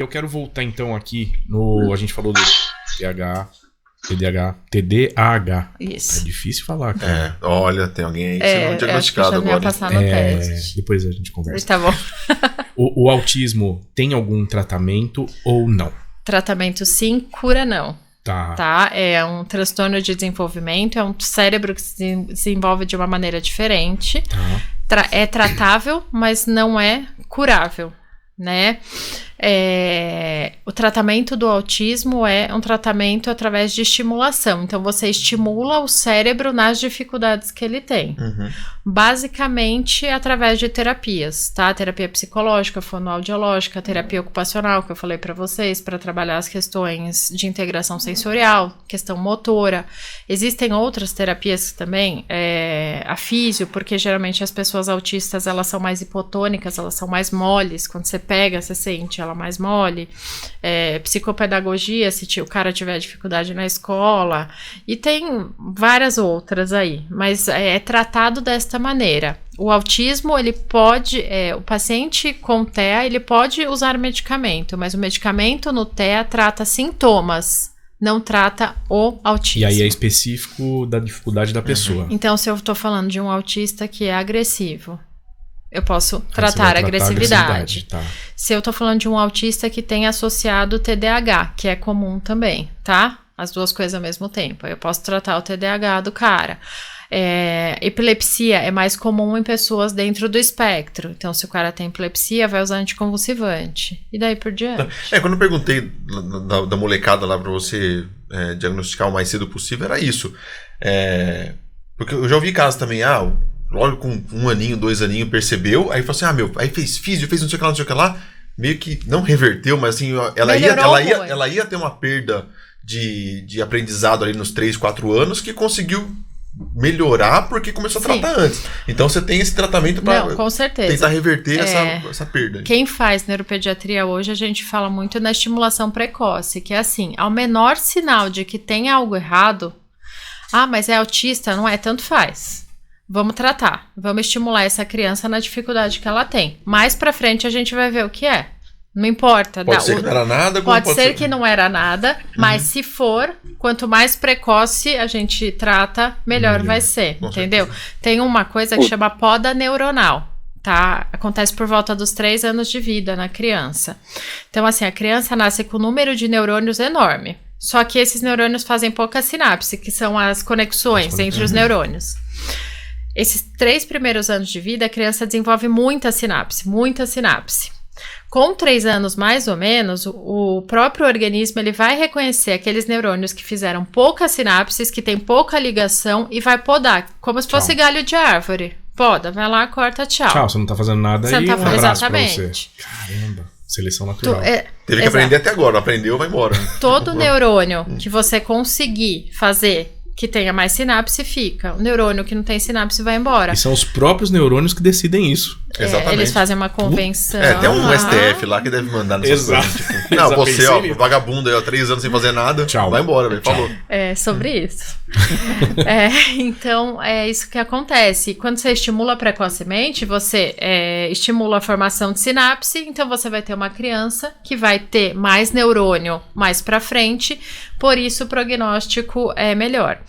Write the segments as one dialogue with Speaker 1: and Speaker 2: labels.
Speaker 1: Eu quero voltar então aqui no... A gente falou do TDAH.
Speaker 2: Isso.
Speaker 1: É difícil falar, cara.
Speaker 3: Olha, tem alguém aí sendo diagnosticado
Speaker 2: agora.
Speaker 3: agora.
Speaker 2: Passar no teste.
Speaker 1: Depois a gente conversa.
Speaker 2: Tá bom.
Speaker 1: O autismo tem algum tratamento ou não?
Speaker 2: Tratamento sim, cura não.
Speaker 1: Tá.
Speaker 2: É um transtorno de desenvolvimento, é um cérebro que se desenvolve de uma maneira diferente.
Speaker 1: Tá.
Speaker 2: É tratável, mas não é curável, né? O tratamento do autismo é um tratamento através de estimulação. Então, você estimula o cérebro nas dificuldades que ele tem.
Speaker 3: Uhum.
Speaker 2: Basicamente, através de terapias, tá? Terapia psicológica, fonoaudiológica, terapia ocupacional, que eu falei para vocês, para trabalhar as questões de integração sensorial, questão motora. Existem outras terapias também, a físio, porque geralmente as pessoas autistas, elas são mais hipotônicas, elas são mais moles. Quando você pega, você sente ela mais mole. Psicopedagogia, se o cara tiver dificuldade na escola. E tem várias outras aí, mas é tratado desta maneira. O autismo, ele pode, o paciente com TEA, ele pode usar medicamento, mas o medicamento no TEA trata sintomas, não trata o autismo.
Speaker 1: E aí é específico da dificuldade da pessoa.
Speaker 2: Então, se eu estou falando de um autista que é agressivo, eu posso tratar a agressividade.
Speaker 1: Tá.
Speaker 2: Se eu tô falando de um autista que tem associado TDAH, que é comum também, tá? As duas coisas ao mesmo tempo. Eu posso tratar o TDAH do cara. Epilepsia é mais comum em pessoas dentro do espectro. Então, se o cara tem epilepsia, vai usar anticonvulsivante. E daí por diante.
Speaker 3: Quando eu perguntei da molecada lá pra você diagnosticar o mais cedo possível, era isso. Porque eu já ouvi casos também, logo com 1 aninho, 2 aninhos, percebeu, aí falou assim, aí fez físio, fez não sei o que lá, meio que não reverteu, mas assim, ela ia ter uma perda de aprendizado ali nos 3, 4 anos que conseguiu melhorar porque começou a tratar antes. Então você tem esse tratamento para
Speaker 2: com certeza.
Speaker 3: Tentar reverter essa perda.
Speaker 2: Quem faz neuropediatria hoje, a gente fala muito na estimulação precoce, que é assim, ao menor sinal de que tem algo errado, mas é autista, não é, tanto faz. Vamos tratar, vamos estimular essa criança na dificuldade que ela tem. Mais pra frente a gente vai ver o que é. Não importa.
Speaker 3: Pode ser que não era nada.
Speaker 2: Pode ser que não era nada, mas se for, quanto mais precoce a gente trata, melhor vai ser, entendeu? Tem uma coisa que chama poda neuronal, tá? Acontece por volta dos 3 anos de vida na criança. Então, assim, a criança nasce com um número de neurônios enorme. Só que esses neurônios fazem pouca sinapse, que são as conexões entre os neurônios. Esses 3 primeiros anos de vida, a criança desenvolve muita sinapse. Com 3 anos, mais ou menos, o próprio organismo ele vai reconhecer aqueles neurônios que fizeram poucas sinapses, que tem pouca ligação, e vai podar, como se fosse galho de árvore. Poda, vai lá, corta, tchau.
Speaker 1: Tchau, você não tá fazendo nada aí, um abraço
Speaker 2: exatamente.
Speaker 1: Pra você. Caramba, seleção natural.
Speaker 3: Teve que aprender até agora, aprendeu, vai embora.
Speaker 2: Todo neurônio que você conseguir fazer que tenha mais sinapse, fica. O neurônio que não tem sinapse vai embora.
Speaker 1: E são os próprios neurônios que decidem isso.
Speaker 3: Exatamente.
Speaker 2: Eles fazem uma convenção.
Speaker 3: Tem um STF lá que deve mandar nessas coisas. Tipo, não, você, vagabundo aí, 3 anos sem fazer nada.
Speaker 1: Tchau.
Speaker 3: Vai embora, velho. Falou.
Speaker 2: É sobre isso. Então, é isso que acontece. Quando você estimula precocemente, você estimula a formação de sinapse, então você vai ter uma criança que vai ter mais neurônio mais pra frente, por isso o prognóstico é melhor.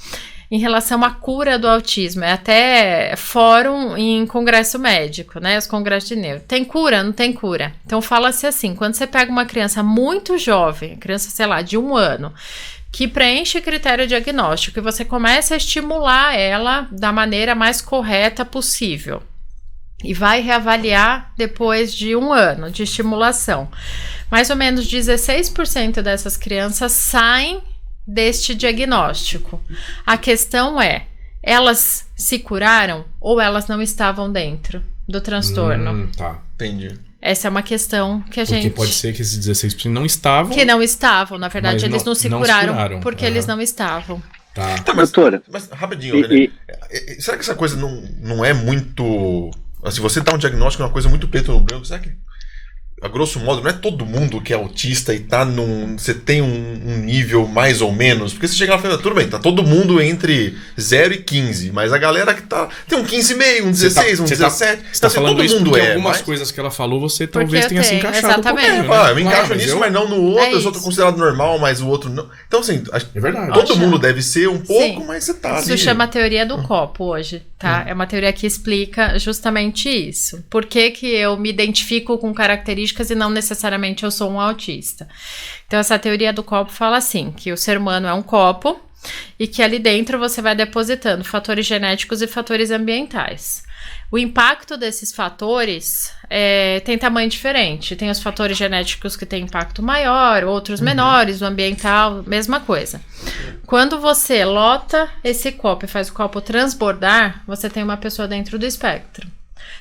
Speaker 2: Em relação à cura do autismo, é até fórum em congresso médico, né? Os congressos de neuro. Tem cura? Não tem cura. Então fala-se assim, quando você pega uma criança muito jovem, criança, sei lá, de 1 ano, que preenche critério diagnóstico e você começa a estimular ela da maneira mais correta possível e vai reavaliar depois de 1 ano de estimulação. Mais ou menos 16% dessas crianças saem deste diagnóstico. A questão é, elas se curaram ou elas não estavam dentro do transtorno?
Speaker 1: Tá,
Speaker 3: entendi.
Speaker 2: Essa é uma questão que
Speaker 1: Porque pode ser que esses 16% não estavam.
Speaker 2: Que não estavam, na verdade, eles não se curaram porque eles não estavam.
Speaker 1: Tá.
Speaker 3: Doutora. Mas rapidinho, René, será que essa coisa não é muito... Assim, você dá um diagnóstico, é uma coisa muito preto no branco, será que... a grosso modo, não é todo mundo que é autista e tá você tem um nível mais ou menos, porque você chega lá e fala, tudo bem, tá todo mundo entre 0 e 15, mas a galera que tem um 15,5, um 16, um 17,
Speaker 1: você tá falando
Speaker 3: todo
Speaker 1: isso
Speaker 3: mundo
Speaker 1: porque
Speaker 3: é,
Speaker 1: algumas
Speaker 3: mas...
Speaker 1: coisas que ela falou, você talvez tenha se encaixado
Speaker 2: exatamente.
Speaker 1: um pouquinho,
Speaker 3: eu me encaixo nisso, mas não no outro, eu sou considerado normal, mas o outro não. Então, assim,
Speaker 1: é verdade.
Speaker 3: todo mundo deve ser um pouco,
Speaker 2: Sim.
Speaker 3: mas você tá
Speaker 2: Isso
Speaker 3: ali.
Speaker 2: chama teoria do copo hoje, tá? É uma teoria que explica justamente isso. Por que que eu me identifico com características e não necessariamente eu sou um autista? Então, essa teoria do copo fala assim, que o ser humano é um copo e que ali dentro você vai depositando fatores genéticos e fatores ambientais. O impacto desses fatores tem tamanho diferente. Tem os fatores genéticos que têm impacto maior, outros menores, o ambiental, mesma coisa. Quando você lota esse copo e faz o copo transbordar, você tem uma pessoa dentro do espectro.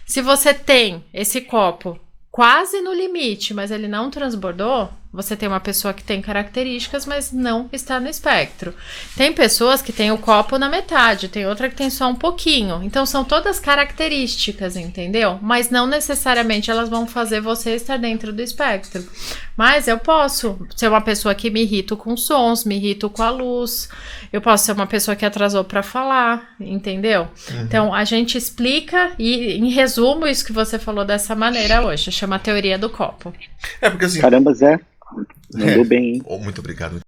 Speaker 2: Se você tem esse copo quase no limite, mas ele não transbordou, você tem uma pessoa que tem características, mas não está no espectro. Tem pessoas que têm o copo na metade, tem outra que tem só um pouquinho. Então, são todas características, entendeu? Mas não necessariamente elas vão fazer você estar dentro do espectro. Mas eu posso ser uma pessoa que me irrito com sons, me irrito com a luz. Eu posso ser uma pessoa que atrasou para falar, entendeu? Então, a gente explica e, em resumo, isso que você falou dessa maneira hoje. Chama a teoria do copo.
Speaker 3: É, porque assim...
Speaker 4: Caramba, Zé. Mandou bem, hein?
Speaker 3: Muito obrigado.